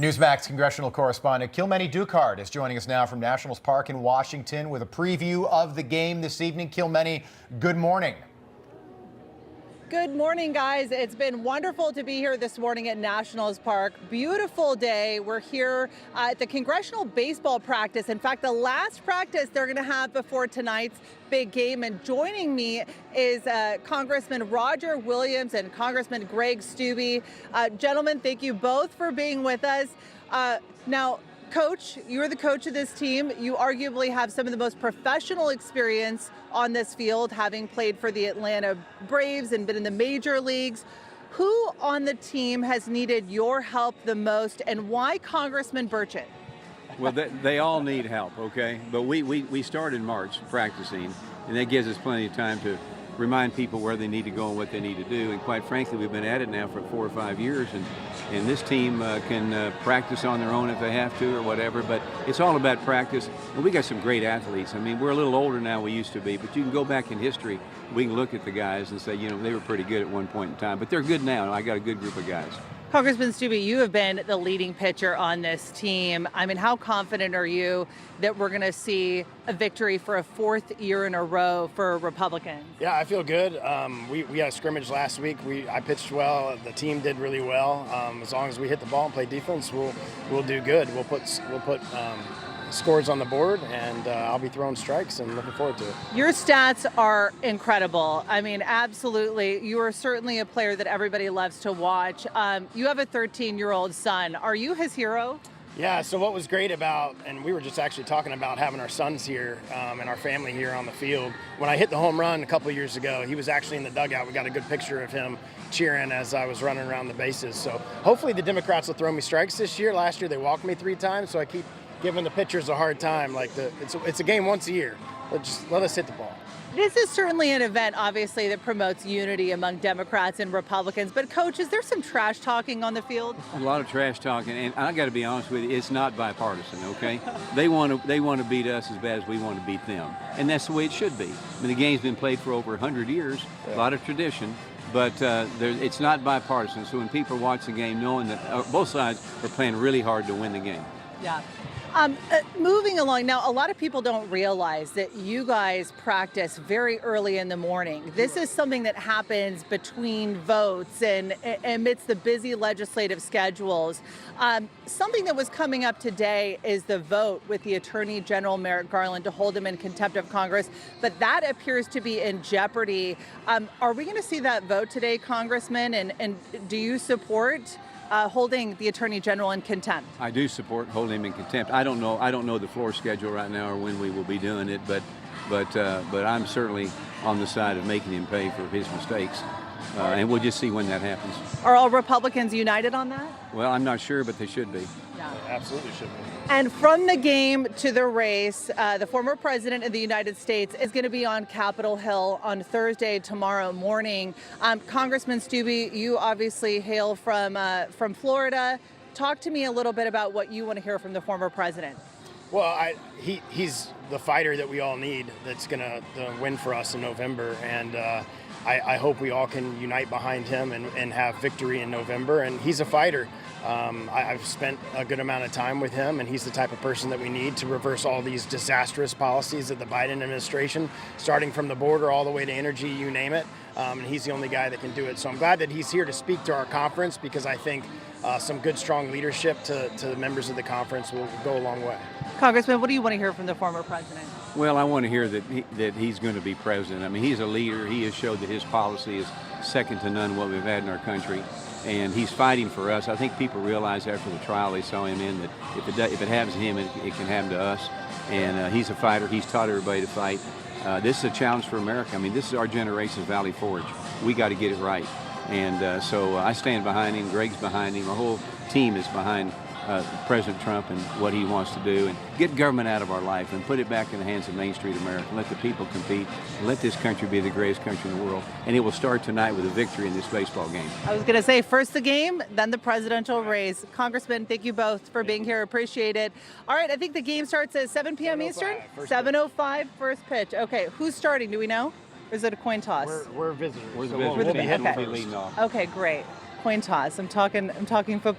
Newsmax congressional correspondent Kilmeny Ducard is joining us now from Nationals Park in Washington with a preview of the game this evening. Kilmeny, good morning. Good morning, guys. It's been wonderful to be here this morning at Nationals Park. Beautiful day. We're here at the Congressional baseball practice. In fact, the last practice they're going to have before tonight's big game. And joining me is Congressman Roger Williams and Congressman Greg Steube. Gentlemen, thank you both for being with us. Now, Coach, you're the coach of this team. You arguably have some of the most professional experience on this field, having played for the Atlanta Braves and been in the major leagues. Who on the team has needed your help the most, and why Congressman Burchett? Well, they all need help, okay? But we start in March practicing, and that gives us plenty of time to remind people where they need to go and what they need to do. And quite frankly, we've been at it now for 4 or 5 years, and this team can practice on their own if they have to or whatever, but it's all about practice. And we got some great athletes. I mean, we're a little older now than we used to be, but you can go back in history, we can look at the guys and say, you know, they were pretty good at one point in time, but they're good now, and I got a good group of guys. Congressman Steube, you have been the leading pitcher on this team. I mean, how confident are you that we're going to see a victory for a 4th year in a row for Republicans? Yeah, I feel good. We had a scrimmage last week. I pitched well. The team did really well. As long as we hit the ball and play defense, we'll do good. We'll put scores on the board, and I'll be throwing strikes and looking forward to it. Your stats are incredible. I mean, absolutely. You are certainly a player that everybody loves to watch. You have a 13-year-old son. Are you his hero? Yeah, so what was great about, and we were just actually talking about having our sons here and our family here on the field. When I hit the home run a couple of years ago, he was actually in the dugout. We got a good picture of him cheering as I was running around the bases. So hopefully the Democrats will throw me strikes this year. Last year they walked me 3 times, so I keep giving the pitchers a hard time. Like it's a game once a year. Let us hit the ball. This is certainly an event, obviously, that promotes unity among Democrats and Republicans. But, Coach, is there some trash talking on the field? A lot of trash talking, and I got to be honest with you, it's not bipartisan, okay? They want to beat us as bad as we want to beat them, and that's the way it should be. I mean, the game's been played for over 100 years, a lot of tradition, but it's not bipartisan. So when people watch the game, knowing that both sides are playing really hard to win the game. Yeah. Moving along, now a lot of people don't realize that you guys practice very early in the morning. This is something that happens between votes and amidst the busy legislative schedules. Something that was coming up today is the vote with the Attorney General Merrick Garland to hold him in contempt of Congress, but that appears to be in jeopardy. Are we going to see that vote today, Congressman, and do you support holding the Attorney General in contempt? I do support holding him in contempt. I don't know the floor schedule right now or when we will be doing it, but I'm certainly on the side of making him pay for his mistakes, and we'll just see when that happens. Are all Republicans united on that? Well, I'm not sure, but they should be. Yeah. They absolutely should be. And from the game to the race, the former president of the United States is going to be on Capitol Hill on Thursday, tomorrow morning. Congressman Steube, you obviously hail from Florida. Talk to me a little bit about what you want to hear from the former president. Well, he's the fighter that we all need that's going to win for us in November, and I hope we all can unite behind him and have victory in November. And he's a fighter. I've spent a good amount of time with him, and he's the type of person that we need to reverse all these disastrous policies of the Biden administration, starting from the border all the way to energy, you name it. And he's the only guy that can do it. So I'm glad that he's here to speak to our conference, because I think some good, strong leadership to the members of the conference will go a long way. Congressman, what do you want to hear from the former president? Well, I want to hear that he's going to be president. I mean, he's a leader. He has showed that his policy is second to none what we've had in our country, and he's fighting for us. I think people realize after the trial they saw him in that if it happens to him, it can happen to us. And he's a fighter. He's taught everybody to fight. This is a challenge for America. I mean, this is our generation's Valley Forge. We got to get it right. And so I stand behind him. Greg's behind him. Our whole team is behind President Trump and what he wants to do, and get government out of our life and put it back in the hands of Main Street America. Let the people compete, and let this country be the greatest country in the world. And it will start tonight with a victory in this baseball game. I was going to say, first the game, then the presidential race. Congressman, thank you both for being here. Appreciate it. All right, I think the game starts at 7 p.m. Eastern? 7:05, first pitch. Okay, who's starting? Do we know? Or is it a coin toss? We're visitors. We're the So visitors. we'll be hitting Okay. first. Leading off. Okay, great. Coin toss. I'm talking football.